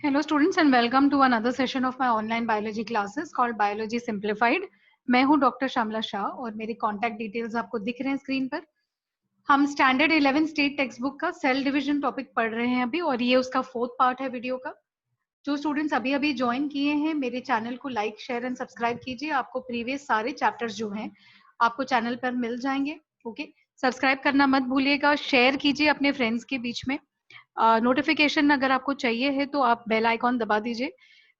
Hello students and welcome to another session of my online biology classes called Biology Simplified। मैं हूं doctor Shyamala Shah और मेरी contact details आपको दिख रहे हैं स्क्रीन पर। हम स्टैंडर्ड 11 स्टेट टेक्स्ट बुक का सेल डिवीजन टॉपिक पढ़ रहे हैं अभी और ये उसका 4th पार्ट है वीडियो का। जो स्टूडेंट्स अभी अभी ज्वाइन किए हैं मेरे चैनल को लाइक शेयर एंड सब्सक्राइब कीजिए। आपको प्रीवियस सारे चैप्टर्स जो हैं आपको चैनल पर मिल जाएंगे। ओके, सब्सक्राइब करना मत भूलिएगा, शेयर कीजिए अपने फ्रेंड्स के बीच में। नोटिफिकेशन अगर आपको चाहिए है तो आप बेल आइकॉन दबा दीजिए।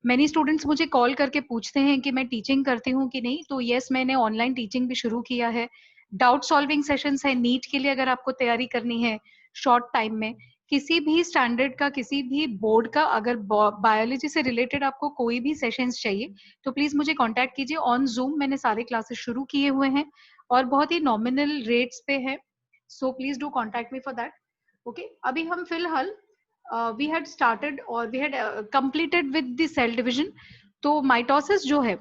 मैनी स्टूडेंट्स मुझे कॉल करके पूछते हैं कि मैं टीचिंग करती हूँ कि नहीं, तो यस, मैंने ऑनलाइन टीचिंग भी शुरू किया है। डाउट सॉल्विंग सेशंस है नीट के लिए, अगर आपको तैयारी करनी है शॉर्ट टाइम में, किसी भी स्टैंडर्ड का, किसी भी बोर्ड का, अगर बायोलॉजी से रिलेटेड आपको कोई भी सेशंस चाहिए तो प्लीज मुझे कांटेक्ट कीजिए ऑन जूम। मैंने सारे क्लासेस शुरू किए हुए हैं और बहुत ही नॉमिनल रेट्स पे है, so please do contact me for that. Okay, अभी हम फिलहाल वी हैड स्टार्टेड और we had completed with the cell division. तो माइटोसिस जो है,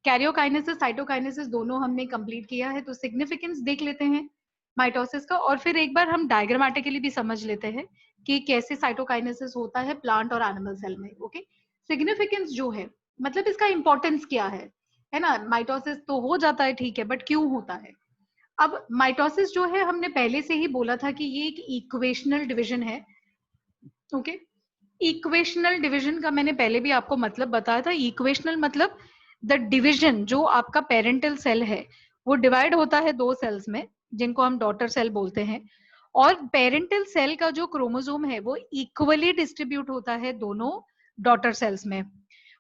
कैरियोकाइनेसिस साइटोकाइनेसिस दोनों हमने कंप्लीट किया है। तो सिग्निफिकेंस देख लेते हैं माइटोसिस का और फिर एक बार हम डायग्रामेटिकली भी समझ लेते हैं कि कैसे साइटोकाइनेसिस होता है प्लांट और एनिमल सेल में। ओके, सिग्निफिकेंस जो है मतलब इसका इंपॉर्टेंस क्या है ना। माइटोसिस तो हो जाता है, ठीक है, बट क्यों होता है? अब माइटोसिस जो है हमने पहले से ही बोला था कि ये एक इक्वेशनल डिवीजन है। ओके, इक्वेशनल डिवीजन का मैंने पहले भी आपको मतलब बताया था। इक्वेशनल मतलब द डिवीजन, जो आपका पेरेंटल सेल है वो डिवाइड होता है दो सेल्स में जिनको हम डॉटर सेल बोलते हैं, और पेरेंटल सेल का जो क्रोमोसोम है वो इक्वली डिस्ट्रीब्यूट होता है दोनों डॉटर सेल्स में।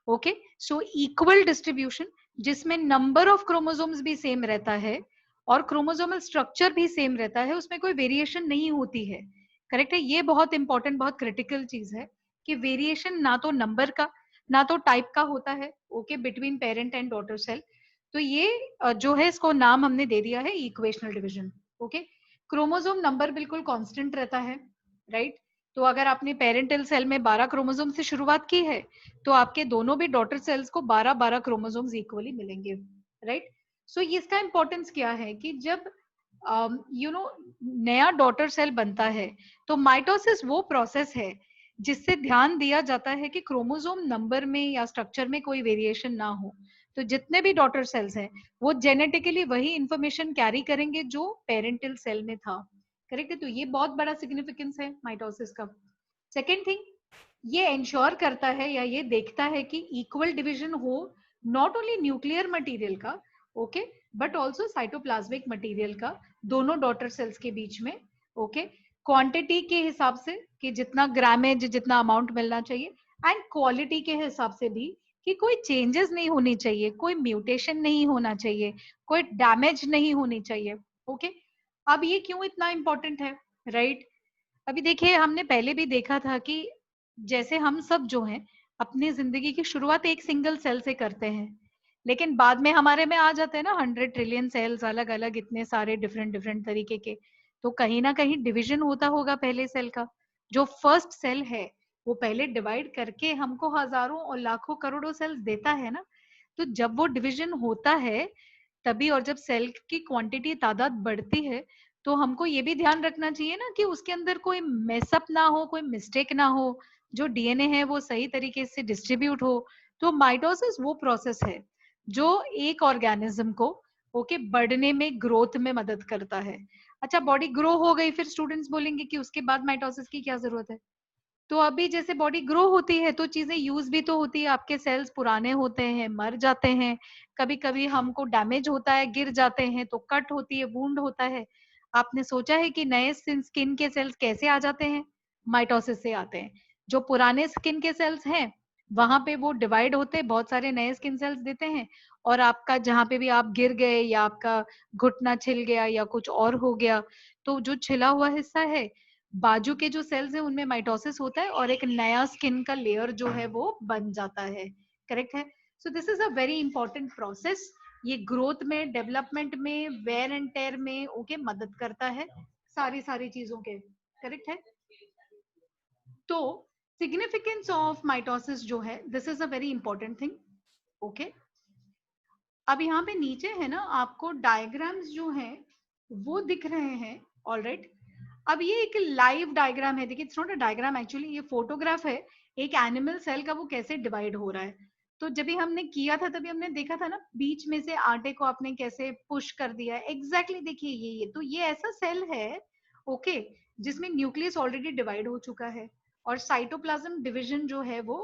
ओके, सो इक्वल डिस्ट्रीब्यूशन जिसमें नंबर ऑफ क्रोमोसोम्स भी सेम रहता है और क्रोमोसोमल स्ट्रक्चर भी सेम रहता है, उसमें कोई वेरिएशन नहीं होती है। करेक्ट है, ये बहुत इंपॉर्टेंट, बहुत क्रिटिकल चीज है कि वेरिएशन ना तो नंबर का ना तो टाइप का होता है। Okay, between parent and daughter cell. तो ये जो है इसको नाम हमने दे दिया है equational division. Okay, chromosome number बिल्कुल कांस्टेंट रहता है, राइट। तो अगर आपने पेरेंटल सेल में 12 क्रोमोसोम से शुरुआत की है तो आपके दोनों भी डॉटर सेल्स को 12-12 क्रोमोसोम्स इक्वली मिलेंगे, राइट। सो इसका इंपॉर्टेंस क्या है कि जब नया डॉटर सेल बनता है तो माइटोसिस वो प्रोसेस है जिससे ध्यान दिया जाता है कि क्रोमोसोम नंबर में या स्ट्रक्चर में कोई वेरिएशन ना हो। तो जितने भी डॉटर सेल्स हैं वो जेनेटिकली वही इंफॉर्मेशन कैरी करेंगे जो पेरेंटल सेल में था। करेक्ट है, तो ये बहुत बड़ा सिग्निफिकेंस है माइटोसिस का। सेकेंड थिंग, ये इंश्योर करता है या ये देखता है कि इक्वल डिवीजन हो नॉट ओनली न्यूक्लियर मटेरियल का, okay, but also cytoplasmic material का, दोनों डॉटर सेल्स के बीच में। ओके, क्वांटिटी के हिसाब से कि जितना ग्रामेज, जितना अमाउंट मिलना चाहिए, एंड क्वालिटी के हिसाब से भी कि कोई चेंजेस नहीं होनी चाहिए, कोई म्यूटेशन नहीं होना चाहिए, कोई डैमेज नहीं होनी चाहिए। ओके, अब ये क्यों इतना इंपॉर्टेंट है, राइट। अभी देखिए, हमने पहले भी देखा था कि जैसे हम सब जो हैं अपनी जिंदगी की शुरुआत एक सिंगल सेल से करते हैं, लेकिन बाद में हमारे में आ जाते हैं ना 100 ट्रिलियन सेल्स, अलग अलग इतने सारे डिफरेंट डिफरेंट तरीके के। तो कहीं ना कहीं डिवीजन होता होगा पहले सेल का। जो फर्स्ट सेल है वो पहले डिवाइड करके हमको हजारों और लाखों करोड़ों सेल्स देता है ना। तो जब वो डिवीजन होता है तभी, और जब सेल की क्वांटिटी, तादाद बढ़ती है, तो हमको ये भी ध्यान रखना चाहिए ना कि उसके अंदर कोई मेसअप ना हो, कोई मिस्टेक ना हो, जो डीएनए है वो सही तरीके से डिस्ट्रीब्यूट हो। तो माइटोसिस वो प्रोसेस है जो एक ऑर्गेनिज्म को ओके बढ़ने में, ग्रोथ में मदद करता है। अच्छा, बॉडी ग्रो हो गई, फिर स्टूडेंट्स बोलेंगे कि उसके बाद माइटोसिस की क्या जरूरत है? तो अभी जैसे बॉडी ग्रो होती है तो चीजें यूज भी तो होती है। आपके सेल्स पुराने होते हैं, मर जाते हैं, कभी कभी हमको डैमेज होता है, गिर जाते हैं तो कट होती है, वुंड होता है। आपने सोचा है कि नए स्किन के सेल्स कैसे आ जाते हैं? माइटोसिस से आते हैं। जो पुराने स्किन के सेल्स हैं वहां पे वो डिवाइड होते हैं, बहुत सारे नए स्किन सेल्स देते हैं, और आपका जहां पे भी आप गिर गए या आपका घुटना छिल गया या कुछ और हो गया, तो जो छिला हुआ हिस्सा है, बाजू के जो सेल्स हैं उनमें माइटोसिस होता है और एक नया स्किन का लेयर जो है वो बन जाता है। करेक्ट है, सो this is a very important process. ये ग्रोथ में, डेवलपमेंट में, वेयर एंड टेयर में ओके मदद करता है, सारी सारी चीजों के। करेक्ट है, तो सिग्निफिकेंस ऑफ माइटोसिस जो है, this is a very important thing. Okay, अब यहाँ पे नीचे है ना आपको डायग्राम्स जो हैं वो दिख रहे हैं, ऑलराइट। अब ये एक लाइव डायग्राम है, देखिए it's not a diagram actually, ये फोटोग्राफ है एक एनिमल सेल का, वो कैसे डिवाइड हो रहा है। तो जब भी हमने किया था तभी हमने देखा था ना, बीच में से आटे को आपने कैसे पुश कर दिया है एग्जैक्टली देखिए ये तो ये ऐसा सेल है ओके जिसमें न्यूक्लियस ऑलरेडी डिवाइड हो चुका है और साइटोप्लाज्म डिवीजन जो है वो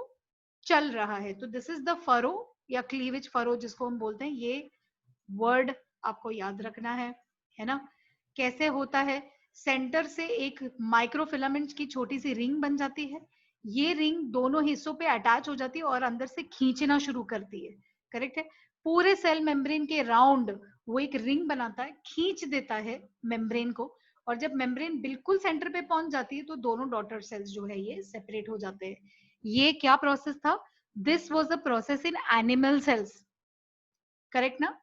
चल रहा है। तो दिस इज द फरो या क्लीवेज फरो जिसको हम बोलते हैं, ये वर्ड आपको याद रखना है ना। कैसे होता है, सेंटर से एक माइक्रोफिलामेंट की छोटी सी रिंग बन जाती है, ये रिंग दोनों हिस्सों पे अटैच हो जाती है और अंदर से खींचना शुरू करती है, करेक्ट है। पूरे सेल मेम्ब्रेन के राउंड वो एक रिंग बनाता है, खींच देता है मेम्ब्रेन को, और जब मेम्ब्रेन बिल्कुल सेंटर पे पहुंच जाती है तो दोनों डॉटर सेल्स जो है ये सेपरेट हो जाते हैं। ये क्या प्रोसेस था, this was the process in animal cells, correct ना।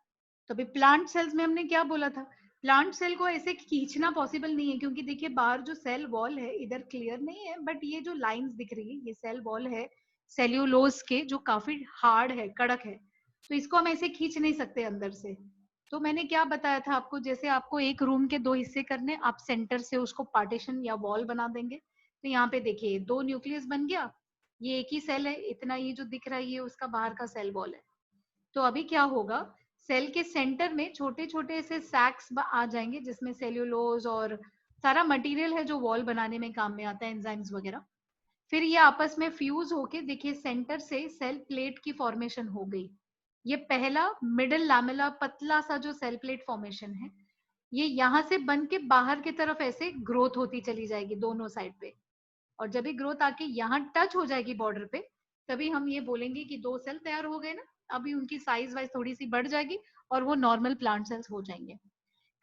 तो अभी प्लांट सेल्स में हमने क्या बोला था, प्लांट सेल को ऐसे खींचना पॉसिबल नहीं है क्योंकि देखिए बाहर जो सेल वॉल है इधर क्लियर नहीं है, बट ये जो लाइंस दिख रही है ये सेल वॉल है सेल्यूलोज के, जो काफी हार्ड है, कड़क है, तो इसको हम ऐसे खींच नहीं सकते अंदर से। तो मैंने क्या बताया था आपको, जैसे आपको एक रूम के दो हिस्से करने, आप सेंटर से उसको पार्टीशन या वॉल बना देंगे। तो यहाँ पे देखिए दो न्यूक्लियस बन गया, ये एक ही सेल है, इतना ये जो दिख रहा है ये उसका बाहर का सेल वॉल है। तो अभी क्या होगा, सेल के सेंटर में छोटे छोटे से सैक्स आ जाएंगे जिसमें सेल्यूलोज और सारा मटेरियल है जो वॉल बनाने में काम में आता है, एंजाइम्स वगैरह। फिर ये आपस में फ्यूज होके देखिए सेंटर से सेल प्लेट की फॉर्मेशन हो गई। ये पहला मिडल लैमेला पतला सा जो सेल प्लेट फॉर्मेशन है, ये यहां से बन के बाहर की तरफ ऐसे ग्रोथ होती चली जाएगी दोनों साइड पे, और जब भी ग्रोथ आके यहाँ टच हो जाएगी बॉर्डर पे, तभी हम ये बोलेंगे कि दो सेल तैयार हो गए ना। अभी उनकी साइज वाइज थोड़ी सी बढ़ जाएगी और वो नॉर्मल प्लांट सेल्स हो जाएंगे,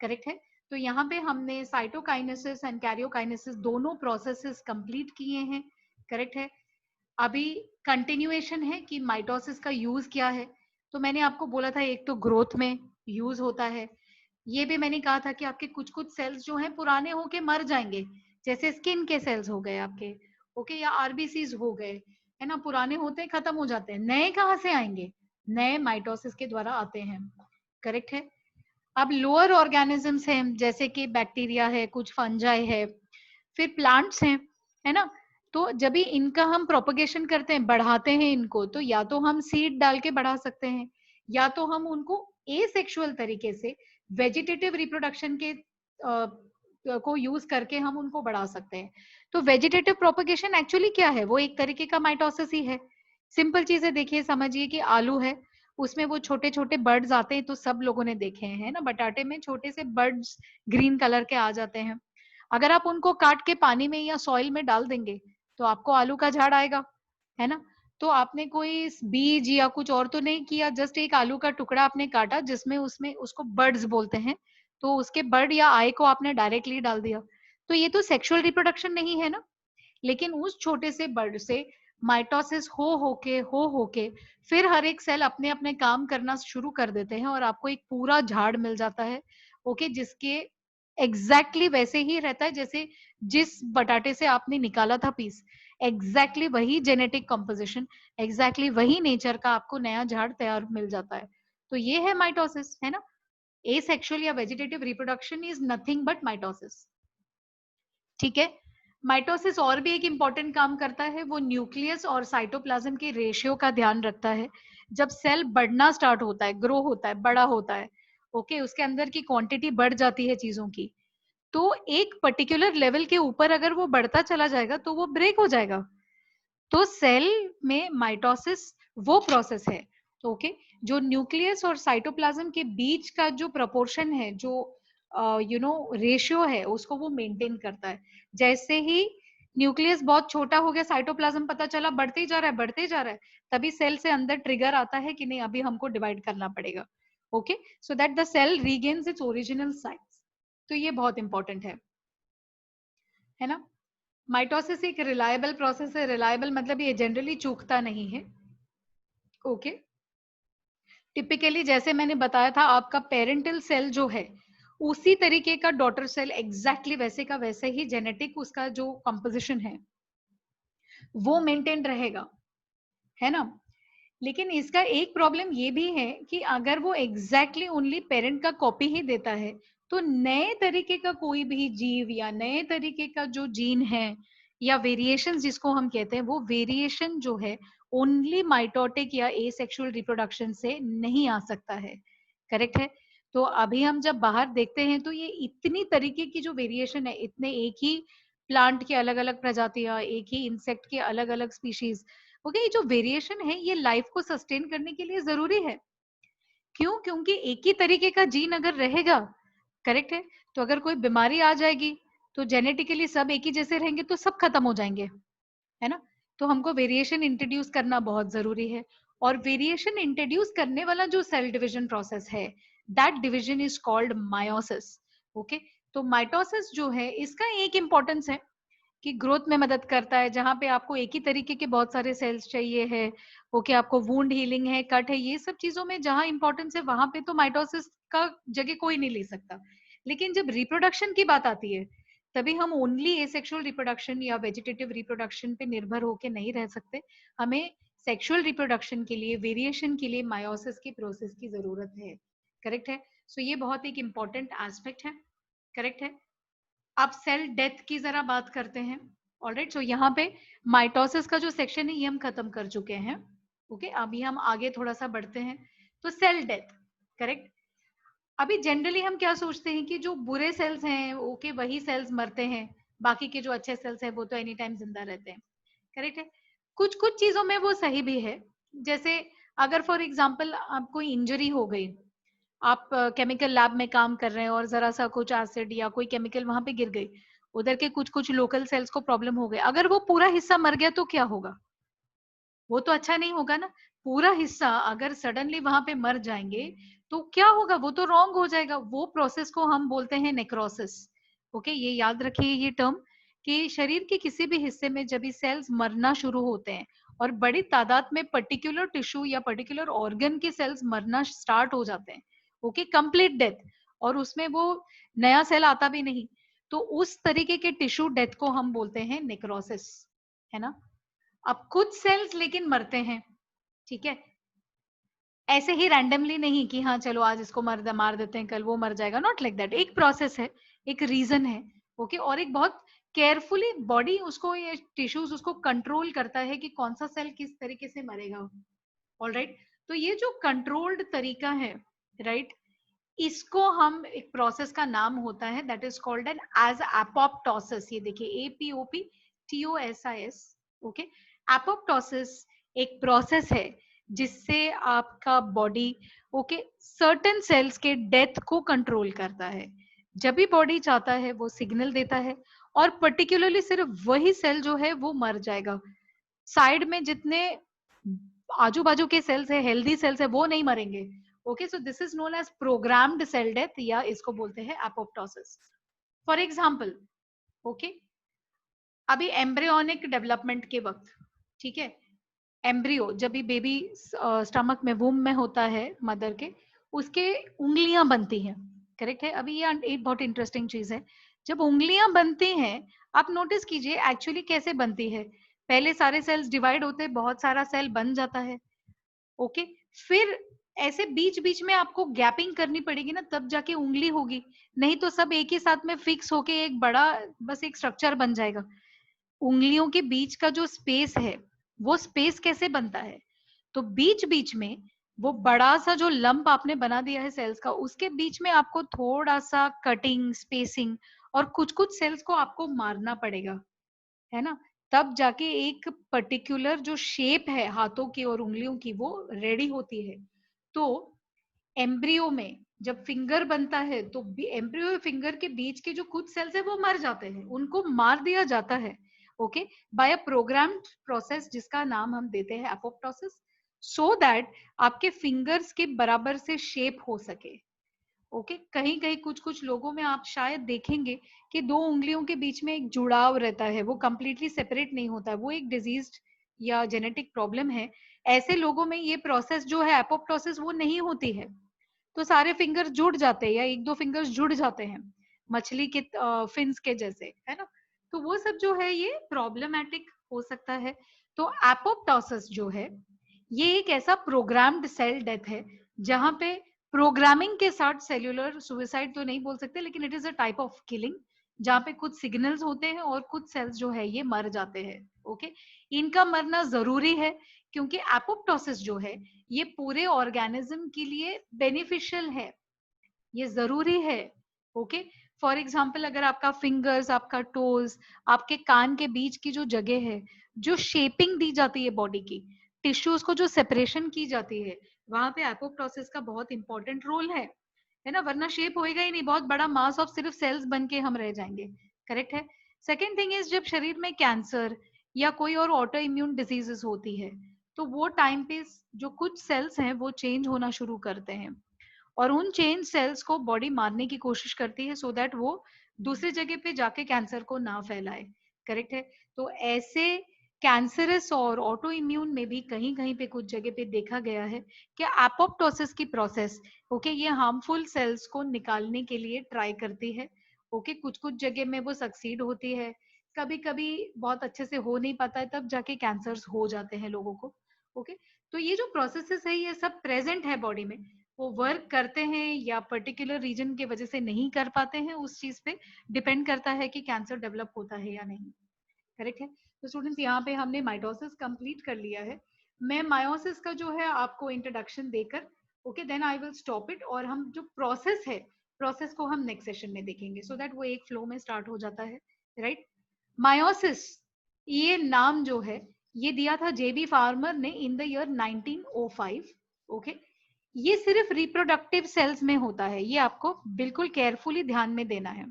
करेक्ट है। तो यहाँ पे हमने साइटोकाइनेसिस एंड कैरियोकाइनेसिस दोनों प्रोसेसेस कंप्लीट किए हैं, करेक्ट है। अभी कंटिन्यूएशन है कि माइटोसिस का यूज क्या है। तो मैंने आपको बोला था एक तो ग्रोथ में यूज होता है, ये भी मैंने कहा था कि आपके कुछ कुछ सेल्स जो हैं पुराने होके मर जाएंगे, जैसे स्किन के सेल्स हो गए आपके, ओके, या आरबीसीज हो गए, है ना, पुराने होते हैं खत्म हो जाते हैं, नए कहाँ से आएंगे, नए माइटोसिस के द्वारा आते हैं, करेक्ट है। अब लोअर ऑर्गेनिजम्स हैं जैसे कि बैक्टीरिया है, कुछ फंजाई है, फिर प्लांट्स हैं, है ना। तो जब भी इनका हम प्रोपगेशन करते हैं, बढ़ाते हैं इनको, तो या तो हम सीड डाल के बढ़ा सकते हैं, या तो हम उनको एसेक्सुअल तरीके से वेजिटेटिव रिप्रोडक्शन के को यूज करके हम उनको बढ़ा सकते हैं। तो वेजिटेटिव प्रोपगेशन एक्चुअली क्या है, वो एक तरीके का माइटोसिस ही है। सिंपल चीजें देखिए, समझिए कि आलू है, उसमें वो छोटे छोटे बर्ड्स आते हैं, तो सब लोगों ने देखे हैं ना, बटाटे में छोटे से बर्ड्स ग्रीन कलर के आ जाते हैं। अगर आप उनको काट के पानी में या सॉइल में डाल देंगे तो आपको आलू का झाड़ आएगा, है ना। तो आपने कोई बीज या कुछ और तो नहीं किया, जस्ट एक आलू का टुकड़ा आपने काटा जिसमें उसमें उसको बर्ड्स बोलते हैं, तो उसके बर्ड या आई को आपने डायरेक्टली डाल दिया। तो ये तो सेक्सुअल रिप्रोडक्शन नहीं है ना। लेकिन उस छोटे से बर्ड से माइटोसिस हो होके फिर हर एक सेल अपने अपने काम करना शुरू कर देते हैं और आपको एक पूरा झाड़ मिल जाता है, ओके, जिसके एग्जैक्टली वैसे ही रहता है जैसे जिस बटाटे से आपने निकाला था पीस, एग्जैक्टली वही जेनेटिक कंपोजिशन, एग्जैक्टली वही नेचर का आपको नया झाड़ तैयार मिल जाता है। तो ये है माइटोसिस, है ना। एसेक्सुअल या vegetative reproduction is nothing but mitosis, ठीक है। माइटोसिस और भी एक इंपॉर्टेंट काम करता है, वो न्यूक्लियस और साइटोप्लाज्म के रेशियो का ध्यान रखता है। जब सेल बढ़ना स्टार्ट होता है, ग्रो होता है, बड़ा होता है, ओके, उसके अंदर की क्वांटिटी बढ़ जाती है चीजों की, तो एक पर्टिकुलर लेवल के ऊपर अगर वो बढ़ता चला जाएगा तो वो ब्रेक हो जाएगा। तो सेल में माइटोसिस वो प्रोसेस है, ओके, जो न्यूक्लियस और साइटोप्लाज्म के बीच का जो प्रोपोर्शन है, जो रेशियो है, उसको वो मेंटेन करता है। जैसे ही न्यूक्लियस बहुत छोटा हो गया, साइटोप्लाज्म पता चला बढ़ते ही जा रहा है, बढ़ते ही जा रहा है, तभी सेल से अंदर ट्रिगर आता है कि नहीं अभी हमको डिवाइड करना पड़ेगा, okay, so that the cell regains its original size. तो ये बहुत इंपॉर्टेंट है ना। माइटोसिस एक रिलायबल प्रोसेस है, रिलायबल मतलब ये जनरली चूकता नहीं है, ओके। टिपिकली जैसे मैंने बताया था, आपका पेरेंटल सेल जो है उसी तरीके का डॉटर सेल एग्जैक्टली वैसे का वैसे ही जेनेटिक उसका जो कंपोजिशन है वो मेंटेन रहेगा, है ना। लेकिन इसका एक प्रॉब्लम ये भी है कि अगर वो एग्जैक्टली ओनली पेरेंट का कॉपी ही देता है तो नए तरीके का कोई भी जीव या नए तरीके का जो जीन है या वेरिएशन जिसको हम कहते हैं, वो वेरिएशन जो है ओनली माइटोटिक या एसेक्सुअल रिप्रोडक्शन से नहीं आ सकता है। करेक्ट है। तो अभी हम जब बाहर देखते हैं तो ये इतनी तरीके की जो वेरिएशन है, इतने एक ही प्लांट के अलग अलग प्रजातियां, एक ही इंसेक्ट के अलग अलग स्पीशीज, ओके, ये जो वेरिएशन है ये लाइफ को सस्टेन करने के लिए जरूरी है। क्यों? क्योंकि एक ही तरीके का जीन अगर रहेगा, करेक्ट है, तो अगर कोई बीमारी आ जाएगी तो जेनेटिकली सब एक ही जैसे रहेंगे तो सब खत्म हो जाएंगे, है ना। तो हमको वेरिएशन इंट्रोड्यूस करना बहुत जरूरी है। और वेरिएशन इंट्रोड्यूस करने वाला जो सेल डिविजन प्रोसेस है, that division is called meiosis. Okay, तो माइटोसिस जो है इसका एक इंपॉर्टेंस है कि ग्रोथ में मदद करता है। जहां पे आपको एक ही तरीके के बहुत सारे सेल्स चाहिए है, ओके, आपको वुंड हीलिंग है, कट है, ये सब चीजों में जहां इंपॉर्टेंस है वहां पे तो माइटोसिस का जगह कोई नहीं ले सकता। लेकिन जब रिप्रोडक्शन की बात आती है तभी हम ओनली एसेक्सुअल रिप्रोडक्शन या वेजिटेटिव रिप्रोडक्शन पे निर्भर होके नहीं रह सकते। हमें सेक्सुअल रिप्रोडक्शन के लिए, वेरिएशन के लिए मायोसिस की प्रोसेस की जरूरत है। करेक्ट है। सो ये बहुत एक इंपॉर्टेंट एस्पेक्ट है। करेक्ट है। अब सेल डेथ की जरा बात करते हैं। ऑलराइट, सो यहाँ पे माइटोसिस का जो सेक्शन है ये हम खत्म कर चुके हैं। ओके, अभी हम आगे थोड़ा सा बढ़ते हैं। तो सेल डेथ, करेक्ट। अभी जनरली हम क्या सोचते हैं कि जो बुरे सेल्स हैं, ओके, वही सेल्स मरते हैं, बाकी के जो अच्छे सेल्स हैं वो तो एनी टाइम जिंदा रहते हैं। करेक्ट है। कुछ कुछ चीजों में वो सही भी है। जैसे अगर फॉर एग्जाम्पल आप कोई इंजरी हो गई, आप केमिकल लैब में काम कर रहे हैं और जरा सा कुछ एसिड या कोई केमिकल वहां पे गिर गई, उधर के कुछ कुछ लोकल सेल्स को प्रॉब्लम हो गई, अगर वो पूरा हिस्सा मर गया तो क्या होगा? वो तो अच्छा नहीं होगा ना। पूरा हिस्सा अगर सडनली वहां पे मर जाएंगे तो क्या होगा? वो तो रॉन्ग हो जाएगा। वो प्रोसेस को हम बोलते हैं नेक्रोसिस। ओके, ये याद रखिए ये टर्म, कि शरीर के किसी भी हिस्से में जब भी सेल्स मरना शुरू होते हैं और बड़ी तादाद में पर्टिकुलर टिश्यू या पर्टिकुलर ऑर्गन के सेल्स मरना स्टार्ट हो जाते हैं, ओके, कंप्लीट डेथ, और उसमें वो नया सेल आता भी नहीं, तो उस तरीके के टिश्यू डेथ को हम बोलते हैं नेक्रोसिस, है ना। अब कुछ सेल्स लेकिन मरते हैं, ठीक है, ऐसे ही रैंडमली नहीं कि हाँ चलो आज इसको मार देते हैं, कल वो मर जाएगा, नॉट लाइक दैट। एक प्रोसेस है, एक रीजन है, ओके, और एक बहुत केयरफुली बॉडी उसको, ये टिश्यूज उसको कंट्रोल करता है कि कौन सा सेल किस तरीके से मरेगा। ऑलराइट, तो ये जो कंट्रोल्ड तरीका है, राइट, इसको हम, एक प्रोसेस का नाम होता है that is called an as apoptosis. ये देखिए, APOPTOSIS। ओके, एपोप्टोसिस एक प्रोसेस है जिससे आपका बॉडी, ओके, सर्टेन सेल्स के डेथ को कंट्रोल करता है। जब भी बॉडी चाहता है वो सिग्नल देता है, और पर्टिकुलरली सिर्फ वही सेल जो है वो मर जाएगा। साइड में जितने आजू बाजू के सेल्स है, हेल्दी सेल्स है, वो नहीं मरेंगे। Okay, so this is known as programmed cell death, या इसको बोलते हैं एपोप्टोसिस। फॉर एग्जाम्पल, ओके, अभी एम्ब्रियोनिक डेवलपमेंट के वक्त, ठीक है, एम्ब्रियो जब भी बेबी स्टमक में, वूम में होता है मदर के, उसके उंगलियां बनती हैं। करेक्ट है। अभी ये एक बहुत इंटरेस्टिंग चीज है, जब उंगलियां बनती हैं, आप नोटिस कीजिए एक्चुअली कैसे बनती है। पहले सारे सेल्स डिवाइड होते हैं, बहुत सारा सेल बन जाता है, ओके, फिर ऐसे बीच बीच में आपको गैपिंग करनी पड़ेगी ना, तब जाके उंगली होगी, नहीं तो सब एक ही साथ में फिक्स होके एक बड़ा, बस एक स्ट्रक्चर बन जाएगा। उंगलियों के बीच का जो स्पेस है, वो स्पेस कैसे बनता है? तो बीच बीच में वो बड़ा सा जो लंप आपने बना दिया है सेल्स का, उसके बीच में आपको थोड़ा सा कटिंग, स्पेसिंग, और कुछ कुछ सेल्स को आपको मारना पड़ेगा, है ना। तब जाके एक पर्टिकुलर जो शेप है हाथों की और उंगलियों की, वो रेडी होती है। तो एम्ब्रियो में जब फिंगर बनता है तो एम्ब्रियो और फिंगर के बीच के जो कुछ सेल्स है वो मर जाते हैं, उनको मार दिया जाता है, ओके, बाय अ प्रोग्राम्ड प्रोसेस जिसका नाम हम देते हैं एपोप्टोसिस, सो दैट आपके फिंगर्स के बराबर से शेप हो सके। ओके, कहीं कहीं कुछ कुछ लोगों में आप शायद देखेंगे कि दो उंगलियों के बीच में एक जुड़ाव रहता है, वो कंप्लीटली सेपरेट नहीं होता है, वो एक डिजीज या जेनेटिक प्रॉब्लम है। ऐसे लोगों में ये प्रोसेस जो है एपोप्टोसिस वो नहीं होती है, तो सारे फिंगर जुड़ जाते हैं या एक दो फिंगर्स जुड़ जाते हैं, मछली के फिन्स के जैसे, है ना। तो वो सब जो है ये प्रॉब्लमेटिक हो सकता है। तो एपोप्टोसिस जो है ये एक ऐसा प्रोग्राम्ड सेल डेथ है जहां पे प्रोग्रामिंग के साथ सेल्यूलर सुसाइड तो नहीं बोल सकते, लेकिन it is a type of killing जहाँ पे कुछ सिग्नल्स होते हैं और कुछ सेल्स जो है ये मर जाते हैं। ओके, इनका मरना जरूरी है क्योंकि एपोप्टोसिस जो है ये पूरे ऑर्गेनिज्म के लिए बेनिफिशियल है, ये जरूरी है। ओके, फॉर एग्जाम्पल अगर आपका फिंगर्स, आपका टोज, आपके कान के बीच की जो जगह है, जो शेपिंग दी जाती है बॉडी की, टिश्यूज को जो सेपरेशन की जाती है, वहां पे एपोप्टोसिस का बहुत इंपॉर्टेंट रोल है ना, वरना शेप होएगा ही नहीं, बहुत बड़ा मास ऑफ सिर्फ सेल्स बन के हम रह जाएंगे। करेक्ट है। सेकेंड थिंग इज जब शरीर में कैंसर या कोई और ऑटो इम्यून डिजीजेस होती है तो वो टाइम पे जो कुछ सेल्स हैं वो चेंज होना शुरू करते हैं और उन चेंज सेल्स को बॉडी मारने की कोशिश करती है सो दैट वो दूसरी जगह पे जाके कैंसर को ना फैलाए। करेक्ट है। तो ऐसे कैंसरस और ऑटो इम्यून में भी कहीं कहीं पे कुछ जगह पे देखा गया है कि एपोप्टोसिस की प्रोसेस ओके ये हार्मफुल सेल्स को निकालने के लिए ट्राई करती है। ओके, कुछ कुछ जगह में वो सक्सीड होती है, कभी कभी बहुत अच्छे से हो नहीं पाता है, तब जाके कैंसर्स हो जाते हैं लोगों को। ओके, तो ये जो प्रोसेसेस है ये सब प्रेजेंट है बॉडी में, वो वर्क करते हैं या पर्टिकुलर रीजन की वजह से नहीं कर पाते हैं, उस चीज पे डिपेंड करता है कि कैंसर डेवलप होता है या नहीं। करेक्ट है। तो स्टूडेंट्स यहाँ पे हमने माइटोसिस कंप्लीट कर लिया है। मैं मायोसिस का जो है आपको इंट्रोडक्शन देकर okay then I will stop it, और हम जो प्रोसेस है प्रोसेस को हम नेक्स्ट सेशन में देखेंगे सो दैट वो एक फ्लो में स्टार्ट हो जाता है। राइट। मायोसिस ये नाम जो है ये दिया था जेबी फार्मर ने इन द ईयर 1905। ओके, ये सिर्फ रिप्रोडक्टिव सेल्स में होता है, ये आपको बिल्कुल केयरफुली ध्यान में देना है।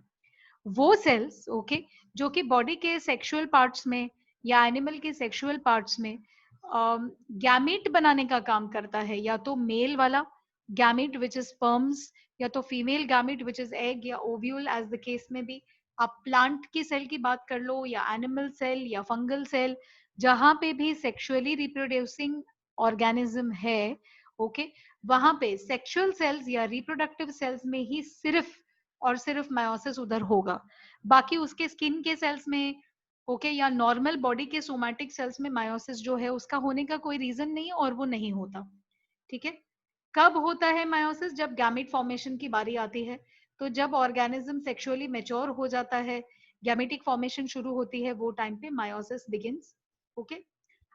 वो सेल्स ओके जो कि बॉडी के सेक्सुअल पार्ट्स में या एनिमल के सेक्सुअल पार्ट्स में गैमीट बनाने का काम करता है, या तो मेल वाला गैमीट विच इज स्पर्म्स, या तो female gamete which is egg या ओव्यूल एज द केस में भी। आप प्लांट की सेल की बात कर लो या एनिमल सेल या फंगल सेल, जहां पे भी सेक्सुअली रिप्रोड्यूसिंग ऑर्गेनिज्म है ओके वहां पे सेक्सुअल सेल्स या रिप्रोडक्टिव सेल्स में ही सिर्फ और सिर्फ मायोसिस उधर होगा। बाकी उसके स्किन के सेल्स में ओके या नॉर्मल बॉडी के सोमैटिक सेल्स में मायोसिस जो है उसका होने का कोई रीजन नहीं है और वो नहीं होता। ठीक है। कब होता है मायोसिस? जब गैमेट फॉर्मेशन की बारी आती है, तो जब ऑर्गेनिज्म सेक्सुअली मेच्योर हो जाता है, गैमेटिक फॉर्मेशन शुरू होती है, वो टाइम पे मायोसिस बिगिंस। ओके,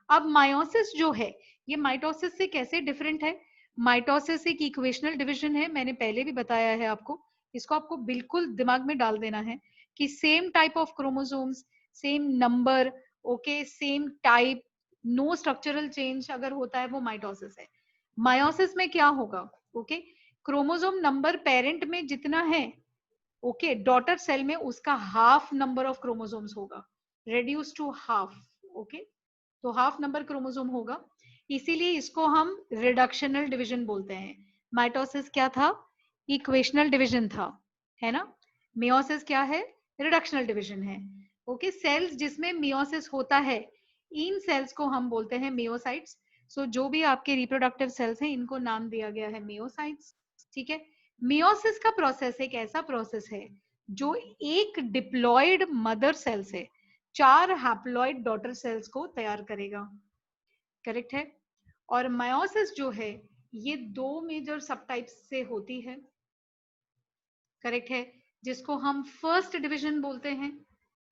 अब मायोसिस जो है ये माइटोसिस से कैसे डिफरेंट है? माइटोसिस एक इक्वेशनल डिवीजन है, मैंने पहले भी बताया है आपको, इसको आपको बिल्कुल दिमाग में डाल देना है कि same type of chromosomes, same number, okay, same type, no structural change अगर होता है वो माइटोसिस है। मायोसिस में क्या होगा? ओके, क्रोमोसोम नंबर पेरेंट में जितना है ओके डॉटर सेल में उसका हाफ नंबर ऑफ क्रोमोसोम्स होगा, रेड्यूस टू हाफ। ओके, तो हाफ नंबर क्रोमोसोम होगा, इसीलिए इसको हम रिडक्शनल डिवीजन बोलते हैं। माइटोसिस क्या था? इक्वेशनल डिवीजन था, है ना। मियोसिस क्या है? रिडक्शनल डिवीजन है। ओके, सेल्स जिसमें मियोसिस होता है इन सेल्स को हम बोलते हैं मियोसाइट्स। सो जो भी आपके रिप्रोडक्टिव सेल्स हैं इनको नाम दिया गया है मियोसाइट्स। ठीक है। मियोसिस का प्रोसेस एक ऐसा प्रोसेस है जो एक डिप्लॉयड मदर सेल से 4 हैप्लॉइड डॉटर सेल्स को तैयार करेगा। करेक्ट है। और मायोसिस जो है ये 2 मेजर सबटाइप्स से होती है। करेक्ट है, जिसको हम फर्स्ट डिवीजन बोलते हैं,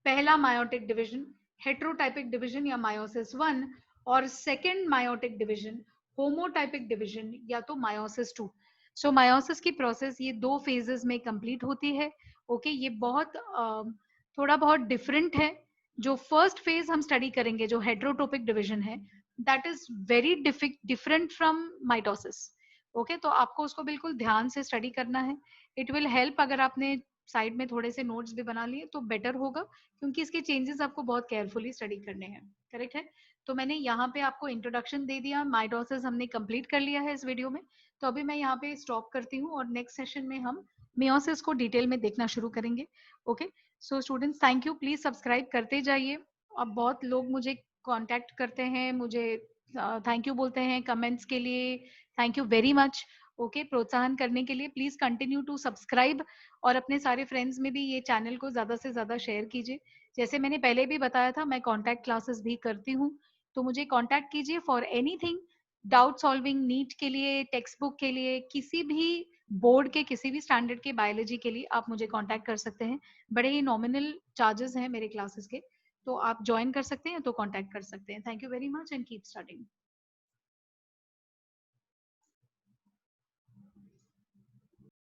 पहला मायोटिक डिवीजन हेट्रोटाइपिक डिवीजन या मायोसिस 1, और सेकंड मायोटिक डिवीजन होमोटाइपिक डिवीजन या तो मायोसिस 2। सो मायोसिस की प्रोसेस ये 2 फेजेस में कंप्लीट होती है। ओके, ये बहुत थोड़ा बहुत डिफरेंट है। जो फर्स्ट फेज हम स्टडी करेंगे जो हेट्रोटोपिक डिवीजन है that is very different from mitosis. Okay, तो आपको उसको बिल्कुल ध्यान से स्टडी करना है। इट विल हेल्प अगर आपने साइड में थोड़े से नोट्स भी बना लिए तो बेटर होगा, क्योंकि इसके चेंजेस आपको बहुत केयरफुली स्टडी करने हैं। करेक्ट है। तो मैंने यहाँ पे आपको इंट्रोडक्शन दे दिया, माइटोसिस हमने कंप्लीट कर लिया है इस वीडियो में। तो अभी मैं यहाँ पे स्टॉप करती हूँ और नेक्स्ट सेशन में हम मियोसिस को डिटेल में देखना शुरू करेंगे। Okay, so students thank you, please subscribe करते जाइए। अब बहुत लोग मुझे कांटेक्ट करते हैं, मुझे थैंक यू बोलते हैं कमेंट्स के लिए, thank you very much. Okay, प्रोत्साहन करने के लिए प्लीज कंटिन्यू टू सब्सक्राइब और अपने सारे फ्रेंड्स में भी ये चैनल को ज्यादा से ज्यादा शेयर कीजिए। जैसे मैंने पहले भी बताया था मैं कॉन्टैक्ट क्लासेस भी करती हूँ, तो मुझे कॉन्टैक्ट कीजिए for anything doubt solving, NEET के लिए, टेक्स्ट बुक के लिए, किसी भी बोर्ड के किसी भी स्टैंडर्ड के बायोलॉजी के लिए आप मुझे कांटेक्ट कर सकते हैं। बड़े ही नॉमिनल चार्जेस हैं मेरे क्लासेस के, तो आप ज्वाइन कर सकते हैं तो कांटेक्ट कर सकते हैं। Thank you very much and keep studying.